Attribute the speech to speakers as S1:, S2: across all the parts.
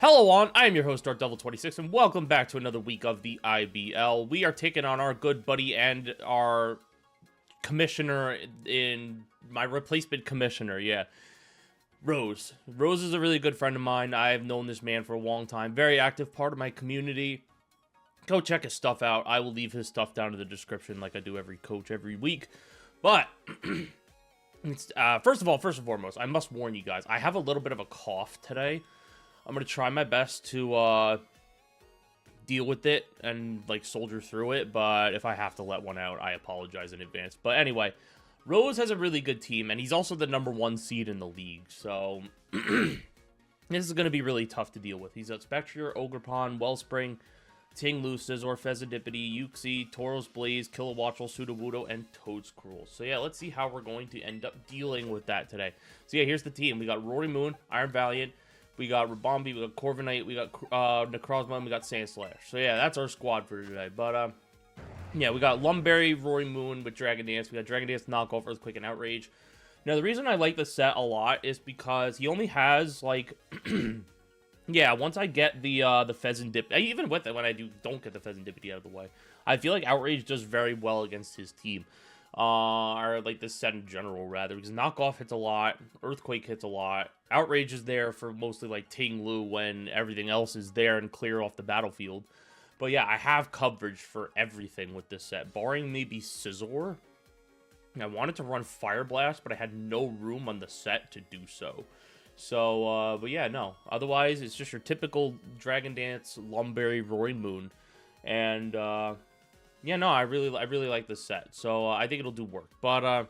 S1: Hello on, I am your host DarkDevil26 and welcome back to another week of the IBL. We are taking on our good buddy and our commissioner in my replacement commissioner, Rose. Rose is a really good friend of mine. I have known this man for a long time. Very active part of my community. Go check his stuff out. I will leave his stuff down in the description like I do every coach every week. But first and foremost, I must warn you guys, I have a little bit of a cough today. I'm going to try my best to deal with it and, like, soldier through it, but if I have to let one out, I apologize in advance. But anyway, Rose has a really good team, and he's also the #1 seed in the league, so this is going to be really tough to deal with. He's got Spectre, Ogrepon, Wellspring, Tinglu, Scizor, Fezandipity, Uxie, Tauros Blaze, Kilowattrel, Sudowoodo, and Toedscruel. So yeah, let's see how we're going to end up dealing with that today. So yeah, here's the team. We got Rory Moon, Iron Valiant, we got Rabombi, we got Corviknight, we got Necrozma, and we got Sandslash. So yeah, that's our squad for today. But yeah, we got Lumberry, Rory Moon with Dragon Dance. We got Dragon Dance, Knockoff, Earthquake, and Outrage. Now, the reason I like the set a lot is because he only has, like, yeah, once I get the Fezandipity, even with it, when I don't get the Fezandipity out of the way, I feel like Outrage does very well against his team. Or like this set in general, rather, because Knockoff hits a lot, Earthquake hits a lot, Outrage is there for mostly like Tinglu when everything else is there and clear off the battlefield. But yeah, I have coverage for everything with this set, barring maybe Scizor. I wanted to run Fire Blast, but I had no room on the set to do so. So, but yeah, no. Otherwise, it's just your typical Dragon Dance, Lumberry, Rory Moon, and yeah, no, I really like this set, so I think it'll do work. But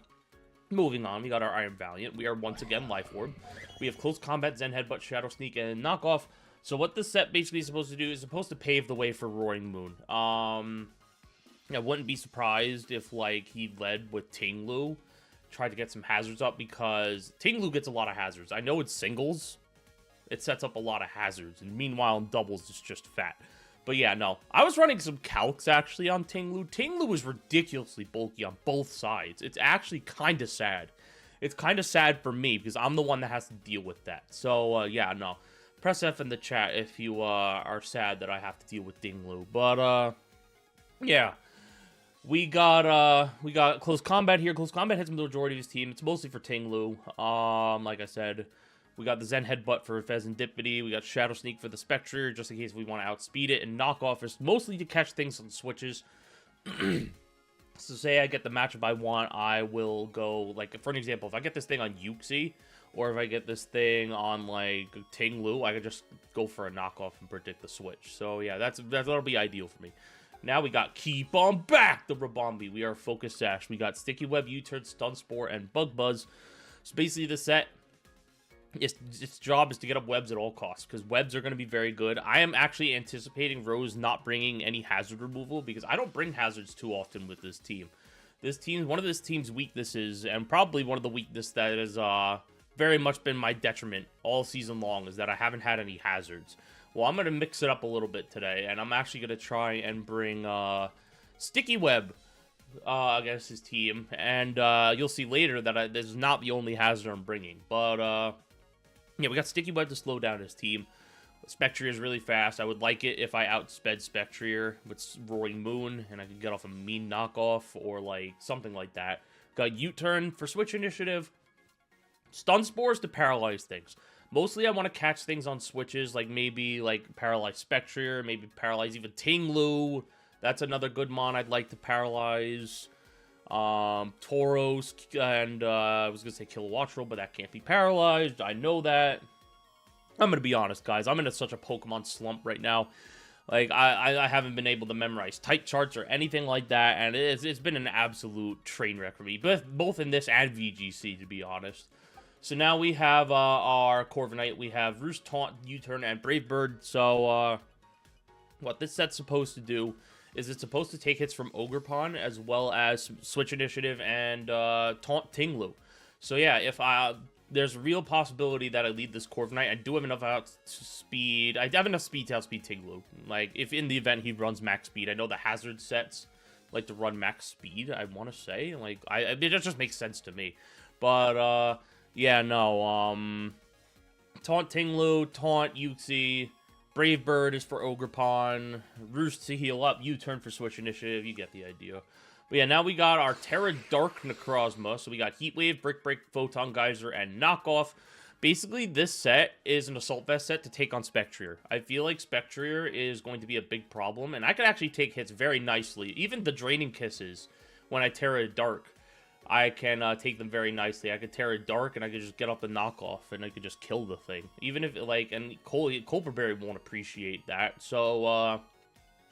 S1: moving on, we got our Iron Valiant. We are once again Life Orb. We have Close Combat, Zen Headbutt, Shadow Sneak, and Knockoff. So what this set basically is supposed to do is supposed to pave the way for Roaring Moon. I wouldn't be surprised if, like, he led with Tinglu, tried to get some hazards up, because Tinglu gets a lot of hazards. I know it's singles, it sets up a lot of hazards, and meanwhile in doubles it's just fat. But yeah, no. I was running some calcs, actually, on Tinglu. Tinglu is ridiculously bulky on both sides. It's actually kind of sad. It's kind of sad for me, because I'm the one that has to deal with that. So, yeah, no. Press F in the chat if you are sad that I have to deal with Tinglu. But, yeah. We got Close Combat here. Close Combat hits the majority of his team. It's mostly for Tinglu. Like I said, we got the Zen Headbutt for Fezandipity. We got Shadow Sneak for the Spectre, just in case we want to outspeed it. And Knockoff is mostly to catch things on switches. So say I get the matchup I want, I will go, like, for an example, if I get this thing on Uxie, or if I get this thing on, like, Tinglu, I could just go for a Knockoff and predict the switch. So yeah, that'll be ideal for me. Now we got Keep On Back, the Rabombi. We are Focus Sash. We got Sticky Web, U-Turn, Stun Spore, and Bug Buzz. So basically the set, its job is to get up webs at all costs, because webs are going to be very good. I am actually anticipating Rose not bringing any hazard removal, because I don't bring hazards too often with this team. One of this team's weaknesses, and probably one of the weaknesses that has very much been my detriment all season long, is that I haven't had any hazards. Well, I'm going to mix it up a little bit today, and I'm actually going to try and bring Sticky Web against his team, and you'll see later that this is not the only hazard I'm bringing. But yeah, we got Sticky Web to slow down his team. Spectre is really fast. I would like it if I outsped Spectre with Roaring Moon, and I could get off a mean Knockoff, or like something like that. Got U-Turn for Switch Initiative. Stun Spores to paralyze things. Mostly I want to catch things on switches, like maybe like paralyze Spectre, maybe paralyze even Tinglu. That's another good mon I'd like to paralyze. Tauros, and I was going to say Kilowattrel, but that can't be paralyzed. I know that. I'm going to be honest, guys. I'm in such a Pokemon slump right now. Like, I haven't been able to memorize type charts or anything like that, and it's been an absolute train wreck for me, both in this and VGC, to be honest. So now we have our Corviknight, we have Roost, Taunt, U-Turn, and Brave Bird. So what this set's supposed to do is it's supposed to take hits from Ogrepon, as well as Switch Initiative and Taunt Tinglu. So yeah, if there's a real possibility that I lead this Corviknight. I do have enough outspeed. I have enough speed to outspeed Tinglu. Like, if in the event he runs max speed. I know the hazard sets like to run max speed, I want to say. Like, it just makes sense to me. But, yeah, no, Taunt Tinglu, Taunt Uxie, Brave Bird is for Ogerpon. Roost to heal up. U-turn for Switch Initiative. You get the idea. But yeah, now we got our Terra Dark Necrozma. So we got Heat Wave, Brick Break, Photon Geyser, and Knockoff. Basically, this set is an Assault Vest set to take on Spectrier. I feel like Spectrier is going to be a big problem, and I can actually take hits very nicely. Even the Draining Kisses, when I Terra Dark, I can take them very nicely. I could Terra Dark, and I could just get up the Knockoff, and I could just kill the thing. Even if, like, and Colperberry won't appreciate that. So,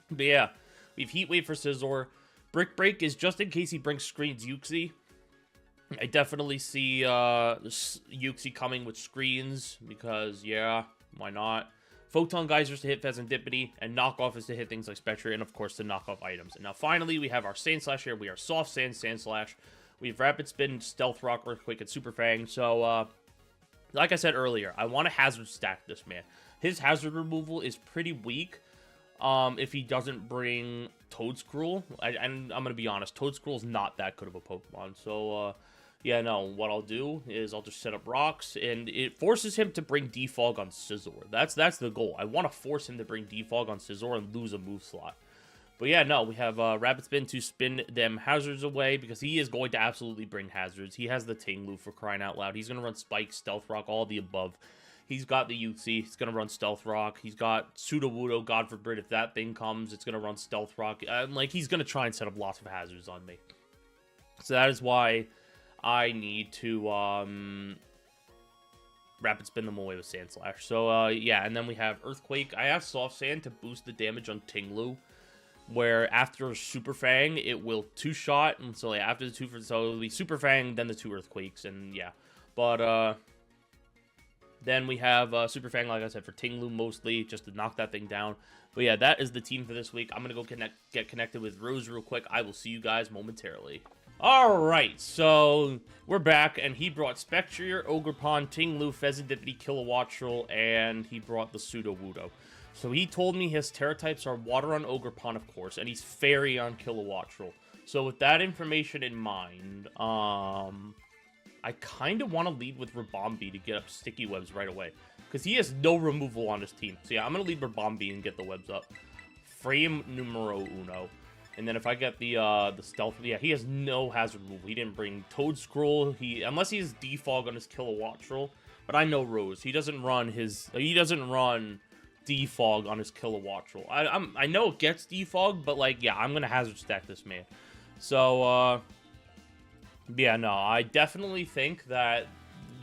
S1: but yeah, we have Heat Wave for Scizor. Brick Break is just in case he brings Screens Uxie. I definitely see Uxie coming with Screens, because, yeah, why not? Photon Geysers to hit Pheasantipity, and Knockoff is to hit things like Spectre, and of course to knock off items. And now finally, we have our Sandslash here. We are Soft Sand, Sandslash. We have Rapid Spin, Stealth Rock, Earthquake, and Super Fang. So, like I said earlier, I want to Hazard Stack this man. His Hazard removal is pretty weak. If he doesn't bring Toedscruel, and I'm going to be honest, Toedscruel is not that good of a Pokemon. So, yeah, no, what I'll do is I'll just set up rocks, and it forces him to bring Defog on Scizor. That's the goal. I want to force him to bring Defog on Scizor and lose a move slot. But yeah, no, we have Rapid Spin to spin them hazards away, because he is going to absolutely bring hazards. He has the Tinglu, for crying out loud. He's going to run Spike, Stealth Rock, all the above. He's got the Uxie. He's going to run Stealth Rock. He's got Sudowoodo. God forbid if that thing comes, it's going to run Stealth Rock. Like, he's going to try and set up lots of hazards on me. So that is why I need to Rapid Spin them away with Sandslash. So, yeah, and then we have Earthquake. I have Soft Sand to boost the damage on Tinglu, where after Super Fang, it will two-shot. And so, yeah, after the two, so it'll be Super Fang, then the two Earthquakes, and yeah. But, then we have Super Fang, like I said, for Tinglu mostly, just to knock that thing down. But yeah, that is the team for this week. I'm going to go get connected with Rose real quick. I will see you guys momentarily. Alright, so we're back, and he brought Spectrier, Ogerpon, Tinglu, Pheasantipity, Kilowattrel, and he brought the Sudowoodo. So he told me his Terra types are Water on Ogerpon, of course, and he's Fairy on Kilowattrel. So with that information in mind, I kind of want to lead with Ribombee to get up Sticky Webs right away, because he has no removal on his team. So yeah, I'm going to lead Ribombee and get the webs up. Frame numero uno. And then if I get the Stealth, yeah, he has no hazard removal. He didn't bring Toedscruel. Unless he has Defog on his Kilowattrel. But I know Rose. He doesn't run Defog on his Kilowattrel. I know it gets Defog, but like, yeah, I'm going to hazard stack this man. So, yeah, no, I definitely think that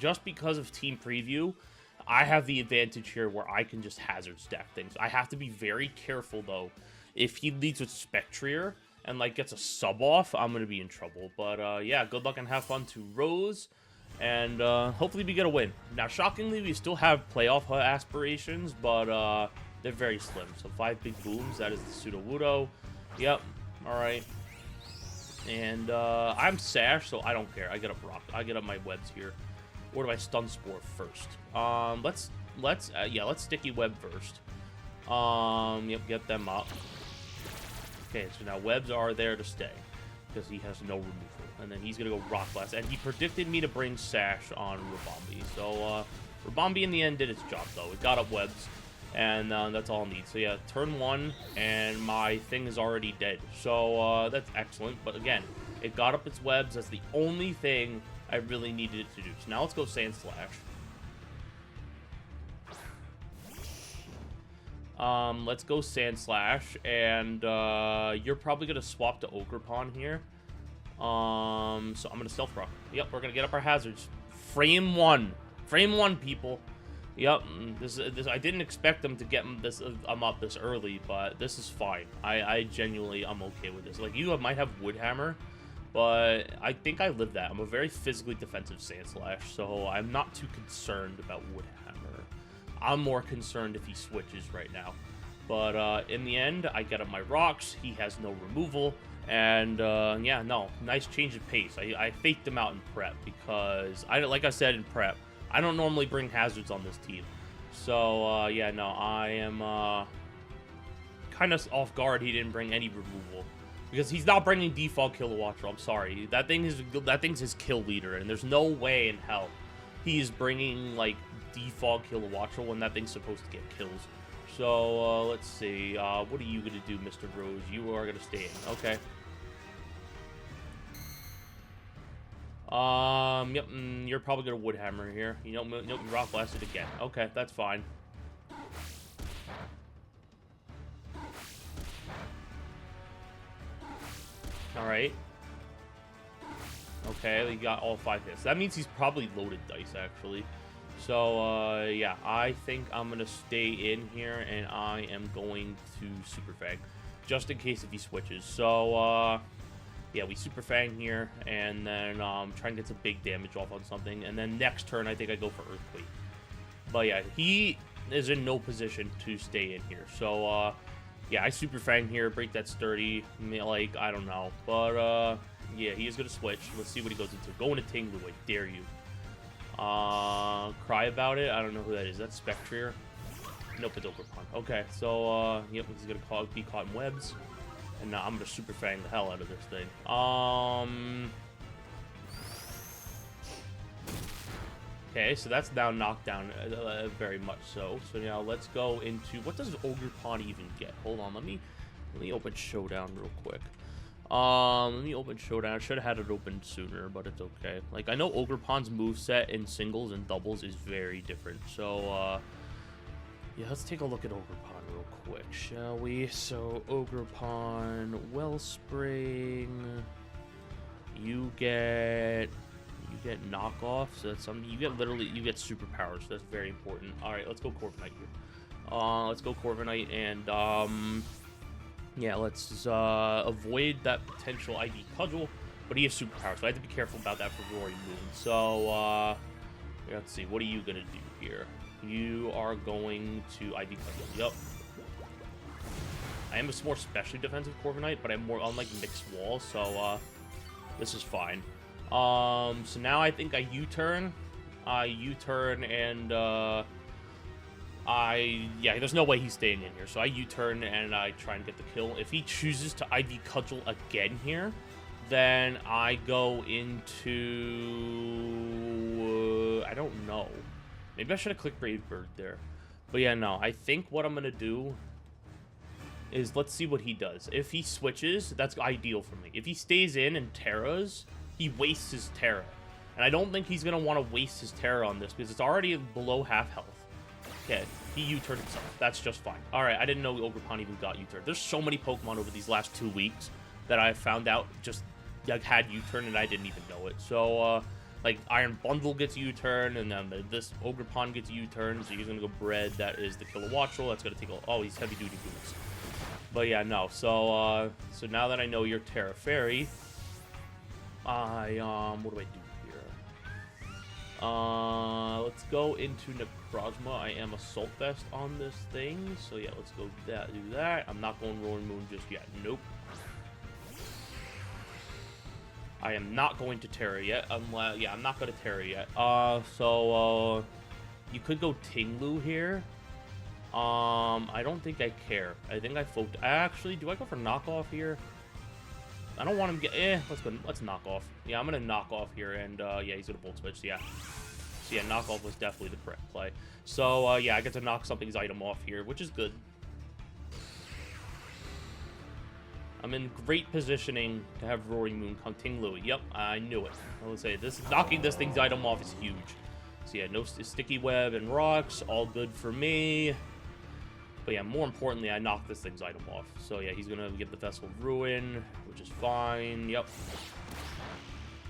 S1: just because of Team Preview, I have the advantage here where I can just hazard stack things. I have to be very careful, though. If he leads with Spectrier and, like, gets a sub off, I'm going to be in trouble. But, yeah, good luck and have fun to Rose. And, hopefully we get a win. Now, shockingly, we still have playoff aspirations, but, they're very slim. So, 5 big booms. That is the Sudowoodo. Yep. All right. And, I'm Sash, so I don't care. I get up rock. I get up my webs here. Or do I stun Spore first? Let's Sticky Web first. Yep, get them up. Okay, so now webs are there to stay, because he has no removal. And then he's going to go Rock Blast. And he predicted me to bring Sash on Ribombee. So, Ribombee in the end did its job, though. It got up webs, and that's all I need. So, yeah, turn 1, and my thing is already dead. So, that's excellent. But, again, it got up its webs. That's the only thing I really needed it to do. So, now let's go Sandslash. Let's go Sandslash, and, you're probably gonna swap to Ogerpon here. So I'm gonna Stealth Rock. Yep, we're gonna get up our hazards. Frame 1. Frame 1, people. Yep, this I didn't expect them to get this up this early, but this is fine. I genuinely, I'm okay with this. Like, you might have Woodhammer, but I think I live that. I'm a very physically defensive Sandslash, so I'm not too concerned about Woodhammer. I'm more concerned if he switches right now. But in the end, I get up my rocks. He has no removal. And yeah, no, nice change of pace. I faked him out in prep because, like I said in prep, I don't normally bring hazards on this team. So yeah, no, I am kind of off guard he didn't bring any removal. Because he's not bringing Defog Kilowattrel, I'm sorry. That thing's his kill leader, and there's no way in hell he is bringing, like, Defog Kilowattrel when that thing's supposed to get kills. So, let's see. What are you going to do, Mr. Rose? You are going to stay in. Okay. Yep, you're probably going to Woodhammer here. You know, nope, you Rock Blasted again. Okay, that's fine. Alright. Okay, we got all 5 hits. That means he's probably loaded dice, actually. So, yeah, I think I'm going to stay in here, and I am going to Super Fang, just in case if he switches. So, yeah, we Super Fang here, and then try and get some big damage off on something. And then next turn, I think I go for Earthquake. But, yeah, he is in no position to stay in here. So, yeah, I Super Fang here, break that sturdy, like, I don't know. But, yeah, he is going to switch. Let's see what he goes into. Going to Tinglu, I dare you. Cry about it. I don't know who that is. That's Spectrier. Nope, it's Ogerpon. Okay, so, yep, he's going to be caught in webs. And now I'm going to Super Fang the hell out of this thing. Okay, so that's now knocked down very much so. So now let's go into... What does Ogerpon even get? Hold on, let me open Showdown real quick. Let me open Showdown. I should have had it open sooner, but it's okay. Like, I know Ogerpon's moveset in singles and doubles is very different. So, yeah, let's take a look at Ogerpon real quick, shall we? So, Ogerpon, Wellspring, you get knockoff, so that's something, you get superpowers, so that's very important. Alright, let's go Corviknight here. Let's go Corviknight, and, yeah, let's, avoid that potential IV Cudgel, but he has superpowers, so I have to be careful about that for Roaring Moon. So, let's see, what are you gonna do here? You are going to IV Cudgel, yep. I am a more specially defensive Corviknight, but I'm more on, like, mixed walls, so, this is fine. So now I think I U-turn. And, yeah, there's no way he's staying in here. So I U-turn and I try and get the kill. If he chooses to IV Cudgel again here, then I go into... I don't know. Maybe I should have clicked Brave Bird there. But yeah, no. I think what I'm going to do is let's see what he does. If he switches, that's ideal for me. If he stays in and Terras, he wastes his Terra. And I don't think he's going to want to waste his Terra on this because it's already below half health. Okay, he U-turned himself. That's just fine. Alright, I didn't know Ogerpon even got U-turned. There's so many Pokemon over these last 2 weeks that I found out just like, had U-turn and I didn't even know it. So, like, Iron Bundle gets U-turn, and then this Ogerpon gets U-turn, so he's going to go Bread. That is the Kilowattrel. That's going to take a... Oh, he's Heavy-Duty Boots. But yeah, no. So, so now that I know you're Terra Fairy, what do I do here? Let's go into Necrozma. I am Assault Vest on this thing, so yeah, let's go do that. I'm not going Roaring Moon just yet. Nope. I am not going to Terra yet, unless... Yeah, I'm not going to Terra yet. So, you could go Tinglu here. I don't think I care. I think I focused... Actually, do I go for knockoff here? I don't want him to get... let's knock off. Yeah, I'm going to knock off here, and, yeah, he's going to Volt Switch, so yeah. So, yeah, knockoff was definitely the correct play. So, yeah, I get to knock something's item off here, which is good. I'm in great positioning to have Roaring Moon come Tinglu. Yep, I knew it. I would say, knocking this thing's item off is huge. So, yeah, no Sticky Web and Rocks, all good for me. But yeah, more importantly, I knocked this thing's item off. So yeah, he's gonna get the Vessel of Ruin, which is fine. Yep.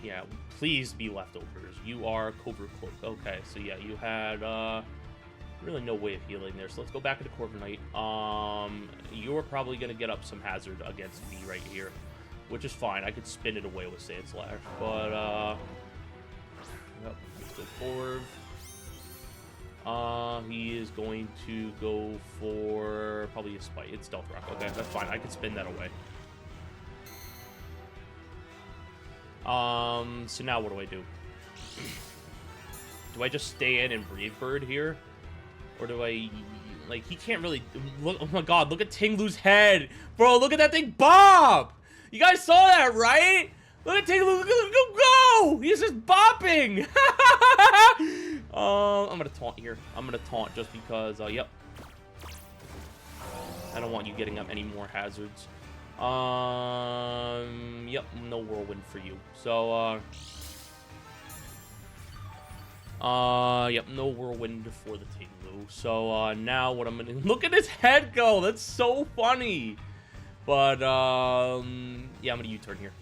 S1: Yeah, please be leftovers. You are Cobra Cloak. Okay, so yeah, you had really no way of healing there. So let's go back into Corviknight. You're probably gonna get up some hazard against me right here, which is fine. I could spin it away with Sand Slash, but yep, let's go forward. He is going to go for probably a Spite. It's Stealth Rock. Okay, that's fine. I can spin that away. So now what do I do? Do I just stay in and Brave Bird here? Or do I... Like, he can't really... Look, oh my god, look at Tinglu's head! Bro, look at that thing bob! You guys saw that, right? Look at Tinglu, look at him go! He's just bopping! I'm gonna taunt here. I'm gonna taunt just because, yep. I don't want you getting up any more hazards. Yep, no whirlwind for you. So, yep, no whirlwind for the Tinglu. So, now what I'm gonna... Look at his head go! That's so funny! But, yeah, I'm gonna U-turn here.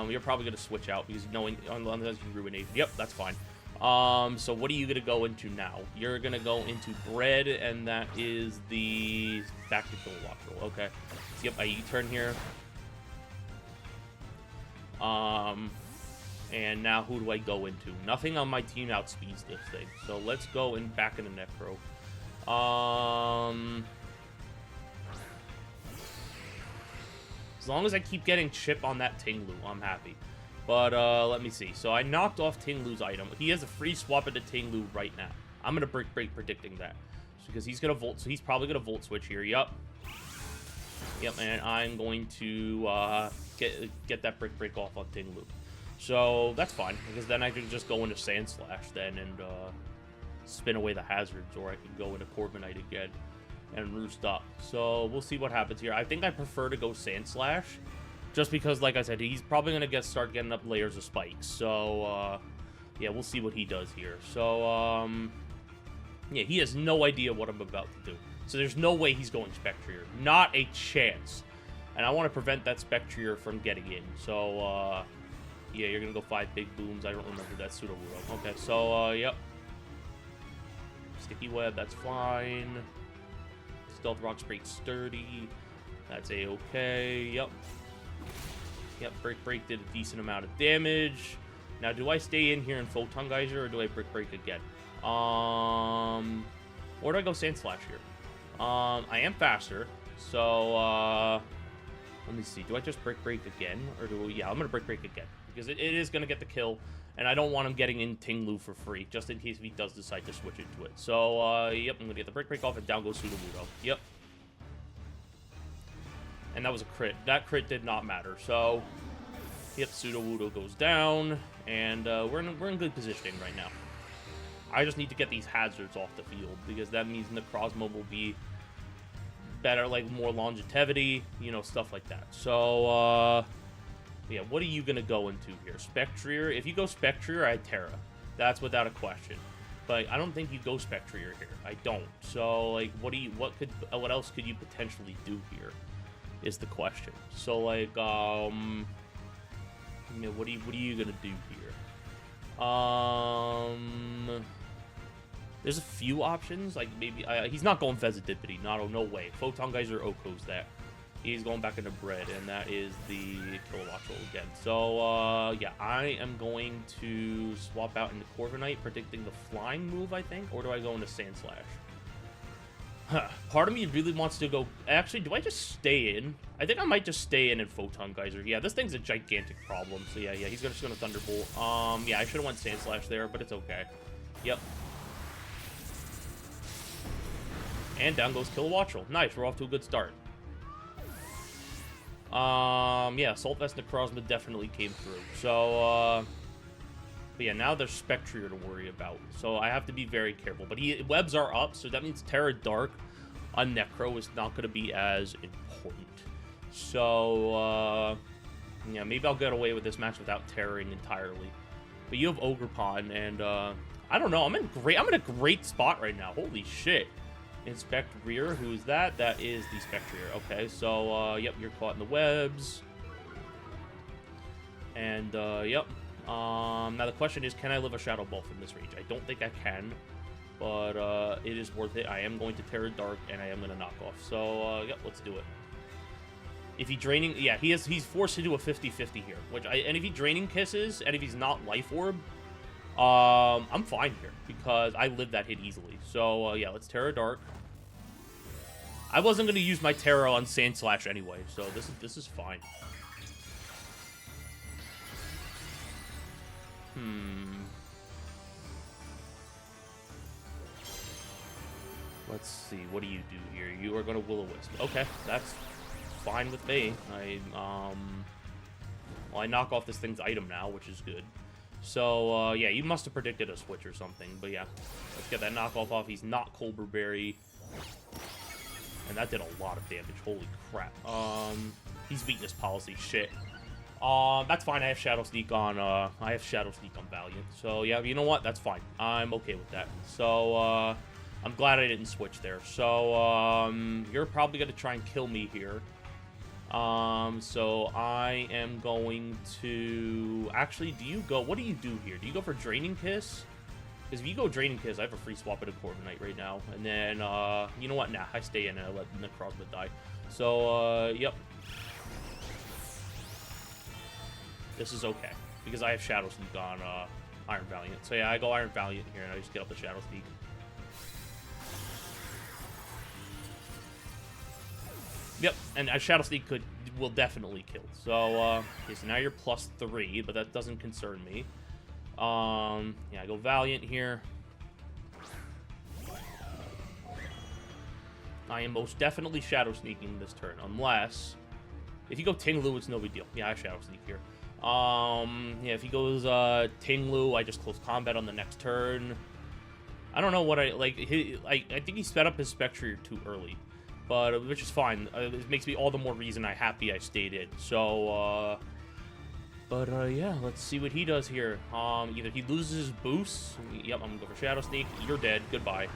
S1: You're probably gonna switch out because knowing... Unless you ruinate... Yep, that's fine. So what are you gonna go into now? You're gonna go into bread, and that is the... Back to Kilowattrel. Okay. So, yep, I U-turn here. And now who do I go into? Nothing on my team outspeeds this thing. So let's go in back into Necro. As long as I keep getting chip on that Tinglu, I'm happy. But let me see. So I knocked off Tinglu's item. He has a free swap into Tinglu right now. I'm gonna break predicting that. Because he's gonna volt, so he's probably gonna volt switch here. Yup. Yep, and I'm going to get that break off on Tinglu. So that's fine, because then I can just go into Sand Slash then and spin away the hazards, or I could go into Corviknight again and roost up. So we'll see what happens here. I think I prefer to go Sand Slash, just because, like I said, he's probably going to start getting up layers of spikes. So, yeah, we'll see what he does here. So, yeah, he has no idea what I'm about to do. So there's no way he's going Spectrier. Not a chance. And I want to prevent that Spectrier from getting in. So, yeah, you're going to go 5 big booms. I don't remember that Sudowoodo. Okay, so, yep. Sticky Web, that's fine. Stealth Rock's pretty sturdy. That's a-okay. Yep. Yep, Break did a decent amount of damage. Now, do I stay in here in Photon Geyser, or do I Break again? Or do I go Sand Slash here? I am faster, so, let me see. Do I just Break again? Or do yeah, I'm going to Break again. Because it is going to get the kill, and I don't want him getting in Tinglu for free, just in case if he does decide to switch into it. So, yep, I'm going to get the Break off, and down goes Sudowoodo. Yep. And that was a crit. That crit did not matter. So, yep, Sudowoodo goes down, and we're in good positioning right now. I just need to get these hazards off the field, because that means Necrozma will be better, like more longevity, you know, stuff like that. So, yeah, what are you going to go into here? Spectrier? If you go Spectrier, I Terra. That's without a question. But I don't think you go Spectrier here. I don't. So, like, what else could you potentially do here? Is the question. So, like, you know, what are you gonna do here? There's a few options. Like, maybe he's not going Vezidipity. No way. Photon Geyser Oko's that. He's going back into bread, and that is the Kilowattrel again. So, yeah, I am going to swap out into Corviknight, predicting the flying move, I think. Or do I go into Sand Slash? Huh. Part of me really wants to go... Actually, do I just stay in? I think I might just stay in Photon Geyser. Yeah, this thing's a gigantic problem. So, yeah, he's just going to Thunderbolt. Yeah, I should have went Sand Slash there, but it's okay. Yep. And down goes Kilowattrel. Nice, we're off to a good start. Yeah, Assault Vest Necrozma definitely came through. So, but yeah, now there's Spectrier to worry about. So I have to be very careful. But webs are up, so that means Terra Dark on Necro is not going to be as important. So, yeah, maybe I'll get away with this match without Terroring entirely. But you have Ogerpon, and, I don't know, I'm in a great spot right now. Holy shit. Inspect Rear, who's that? That is the Spectrier. Okay, so, yep, you're caught in the webs. And, yep. Now the question is, can I live a Shadow Ball from this range? I don't think I can, but, it is worth it. I am going to Terra Dark, and I am going to knock off. So, yep, let's do it. If he draining, yeah, he's forced to do a 50-50 here, and if he draining kisses, and if he's not Life Orb, I'm fine here, because I lived that hit easily. So, yeah, let's Terra Dark. I wasn't going to use my Terra on Sand Slash anyway, so this is fine. Let's see, what do you do here? You are going to Will-O-Wisp. Okay, that's fine with me. Well, I knock off this thing's item now, which is good. So, yeah, you must have predicted a switch or something. But, yeah, let's get that knockoff off. He's not Colbur Berry. And that did a lot of damage. Holy crap. He's weakness policy. Shit. That's fine. I have Shadow Sneak on, Valiant. So, yeah, you know what? That's fine. I'm okay with that. So, I'm glad I didn't switch there. So, you're probably going to try and kill me here. So I am going to... Actually, do you go... What do you do here? Do you go for Draining Kiss? Because if you go Draining Kiss, I have a free swap at a Corviknight right now. And then, you know what? Nah, I stay in and I let Necrozma die. So, yep. This is okay. Because I have Shadow Sneak on, Iron Valiant. So yeah, I go Iron Valiant here and I just get up the Shadow Sneak. Yep, and a Shadow Sneak will definitely kill. So, okay, so now you're +3, but that doesn't concern me. Yeah, I go Valiant here. I am most definitely Shadow Sneaking this turn, unless... If you go Ting-Lu, it's no big deal. Yeah, I Shadow Sneak here. Yeah, if he goes Ting-Lu, I just close combat on the next turn. I don't know what I... Like, I think he sped up his Spectre too early. But, which is fine. It makes me all the more reason happy I stayed in. So, yeah, let's see what he does here. Either he loses his boost. Yep, I'm gonna go for Shadow Sneak. You're dead. Goodbye.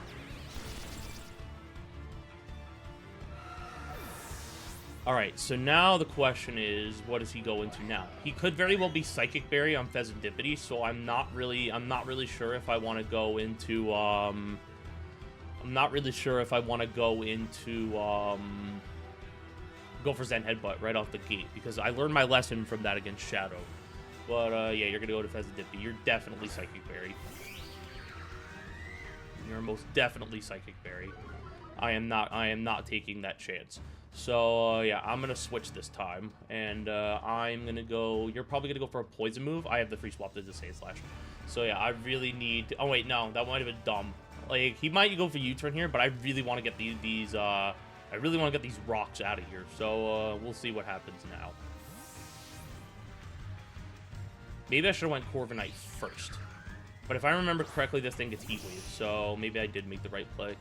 S1: Alright, so now the question is, what does he go into now? He could very well be Psychic Berry on Pheasantipity, so I'm not really sure if I want to go into, I'm not really sure if I want to go into, go for Zen Headbutt right off the gate, because I learned my lesson from that against Shadow. But, yeah, you're going to go to Pheasantipity. You're definitely Psychic Berry. You're most definitely Psychic Berry. I am not taking that chance. So, yeah, I'm going to switch this time, and, I'm going to go, you're probably going to go for a Poison move. I have the free swap to the Sand Slash. So, yeah, I really need to, oh, wait, no, that might have been dumb. Like, he might go for U-turn here, but I really want to get these rocks out of here. So, we'll see what happens now. Maybe I should have went Corviknight first. But if I remember correctly, this thing gets Heat Wave, so maybe I did make the right play.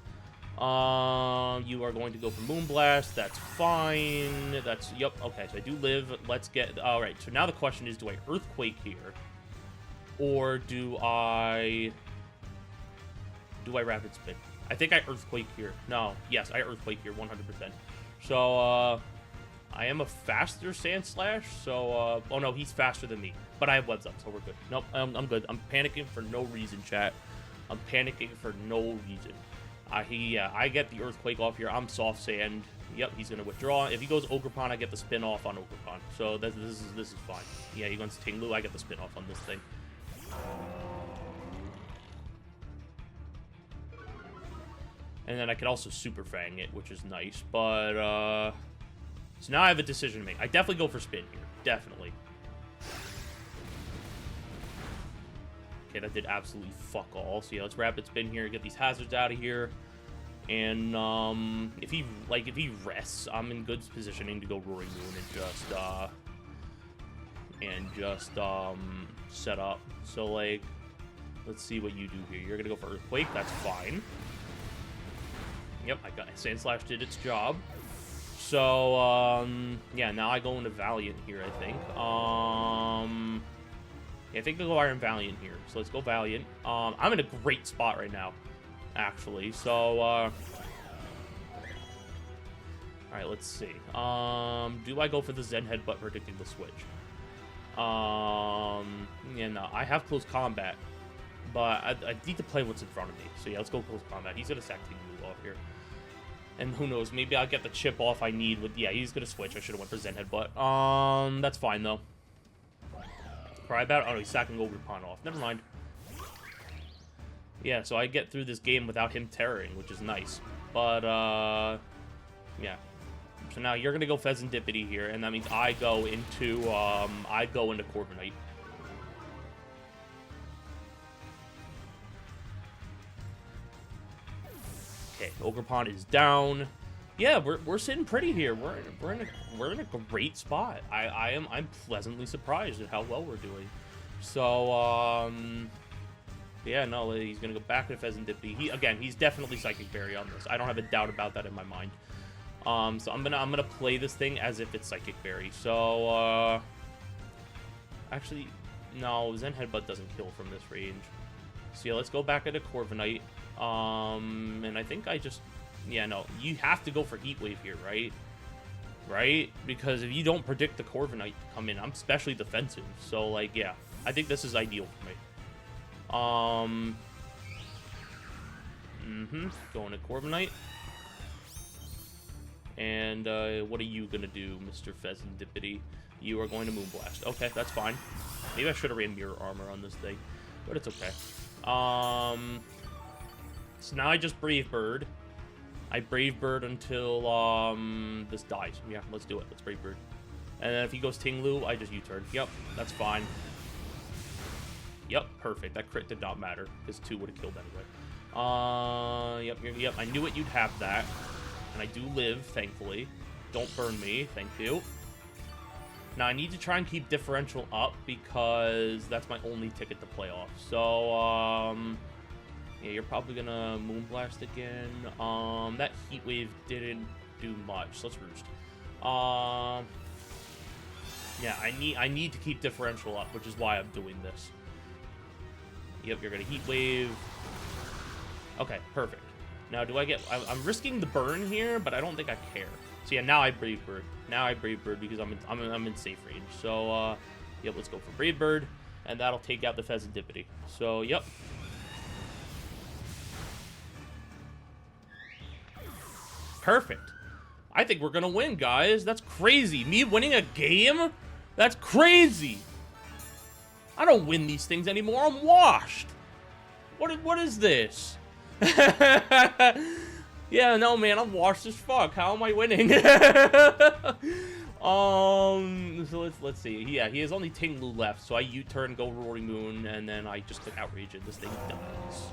S1: You are going to go for Moonblast. That's fine. That's, yep, okay, so I do live. Let's get, alright, so now the question is, do I Earthquake here? Or do I Rapid Spin? I think I Earthquake here. No, yes, I Earthquake here, 100%. So, I am a faster Sand Slash, so, oh no, he's faster than me. But I have Webs up, so we're good. Nope, I'm good. I'm panicking for no reason, chat. I'm panicking for no reason. I get the Earthquake off here. I'm Soft Sand. Yep, he's going to withdraw. If he goes Ogerpon, I get the spin off on Ogerpon. So this is fine. Yeah, he goes Ting-Lu, I get the spin off on this thing. And then I can also Super Fang it, which is nice. But, so now I have a decision to make. I definitely go for spin here. Definitely. Okay, that did absolutely fuck all. So yeah, let's Rapid Spin here, get these hazards out of here. And, if he rests, I'm in good positioning to go Roaring Moon and just set up. So, like, let's see what you do here. You're gonna go for Earthquake, that's fine. Yep, I got it. Sand Slash did its job. So, yeah, now I go into Valiant here, I think. Yeah, I think I'll go Iron Valiant here. So let's go Valiant. I'm in a great spot right now, actually. So, alright, let's see. Do I go for the Zen Headbutt predicting the switch? Yeah, no, I have Close Combat. But I need to play what's in front of me. So yeah, let's go Close Combat. He's gonna sack Ting-Lu off here. And who knows, maybe I'll get the chip off I need with... Yeah, he's gonna switch. I should have went for Zen Headbutt. That's fine, though. Cry about it? Oh, no, he's sacking Ogerpon off. Never mind. Yeah, so I get through this game without him terroring, which is nice. But, yeah. So now you're gonna go Pheasantipity here, and that means I go into Corviknight. Okay, Ogerpon is down. Yeah, we're sitting pretty here. We're in a great spot. I'm pleasantly surprised at how well we're doing. So yeah, no, he's gonna go back to Pheasantipity. He's definitely Psychic Berry on this. I don't have a doubt about that in my mind. So I'm gonna play this thing as if it's Psychic Berry. So, actually, no, Zen Headbutt doesn't kill from this range. So yeah, let's go back into Corviknight. And I think I just, yeah, no, you have to go for Heat Wave here, right? Right? Because if you don't predict the Corviknight to come in, I'm especially defensive. So, like, yeah, I think this is ideal for me. Going to Corviknight. And, what are you gonna do, Mr. Pheasantipity? You are going to Moonblast. Okay, that's fine. Maybe I should have ran Mirror Armor on this thing, but it's okay. So now I just Brave Bird. I Brave Bird until, this dies. Yeah, let's do it. Let's Brave Bird. And then if he goes Tinglu, I just U-turn. Yep, that's fine. Yep, perfect. That crit did not matter, because 2 would have killed anyway. Yep, I knew it, you'd have that. And I do live, thankfully. Don't burn me, thank you. Now, I need to try and keep differential up, because that's my only ticket to playoff. So, yeah, you're probably gonna Moonblast again. That Heat Wave didn't do much. Let's Roost. Yeah, I need to keep differential up, which is why I'm doing this. Yep, you're gonna Heat Wave. Okay, perfect. Now, do I get... I'm risking the burn here, but I don't think I care. So yeah, now I Brave Bird. Now I Brave Bird because I'm in safe range. So, yep, let's go for Brave Bird, and that'll take out the Pheasantipity. So, yep. Perfect. I think we're gonna win, guys. That's crazy. Me winning a game? That's crazy. I don't win these things anymore. I'm washed. What is this? Yeah, no, man, I'm washed as fuck. How am I winning? So let's see. Yeah, he has only Tinglu left, so I U-turn, go Roaring Moon, and then I just click Outrage, and this thing dies.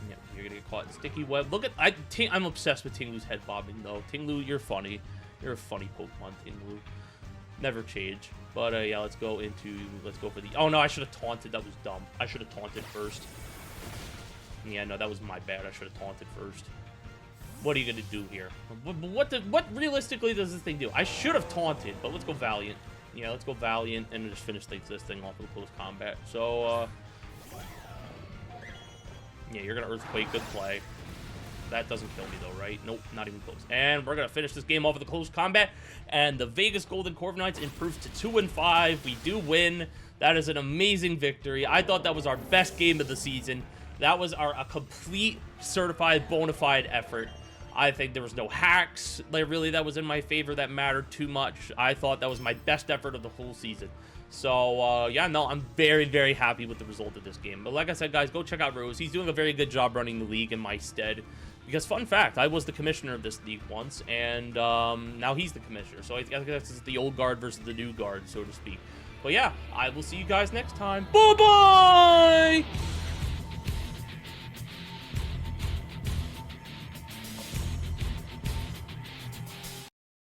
S1: Yeah, you're gonna get caught in Sticky Web. Look at I'm obsessed with Tinglu's head bobbing though. Tinglu, you're funny. You're a funny Pokemon, Tinglu. Never change. But yeah, let's go for the. Oh no, I should have taunted. That was dumb. I should have taunted first. Yeah, no, that was my bad. I should have taunted first. What are you gonna do here? What realistically does this thing do? I should have taunted, but let's go Valiant. Yeah, let's go Valiant and just finish this thing off with close combat. So, yeah, you're gonna Earthquake. Good play. That doesn't kill me though, right? Nope, not even close. And we're gonna finish this game off with a close combat. And the Vegas Golden Corviknights improves to 2-5. We do win. That is an amazing victory. I thought that was our best game of the season. That was a complete certified bona fide effort. I think there was no hacks that was in my favor that mattered too much. I thought that was my best effort of the whole season. So, yeah, no, I'm very, very happy with the result of this game. But like I said, guys, go check out Rose. He's doing a very good job running the league in my stead. Because, fun fact, I was the commissioner of this league once, and now he's the commissioner. So I guess it's the old guard versus the new guard, so to speak. But yeah, I will see you guys next time. Bye-bye!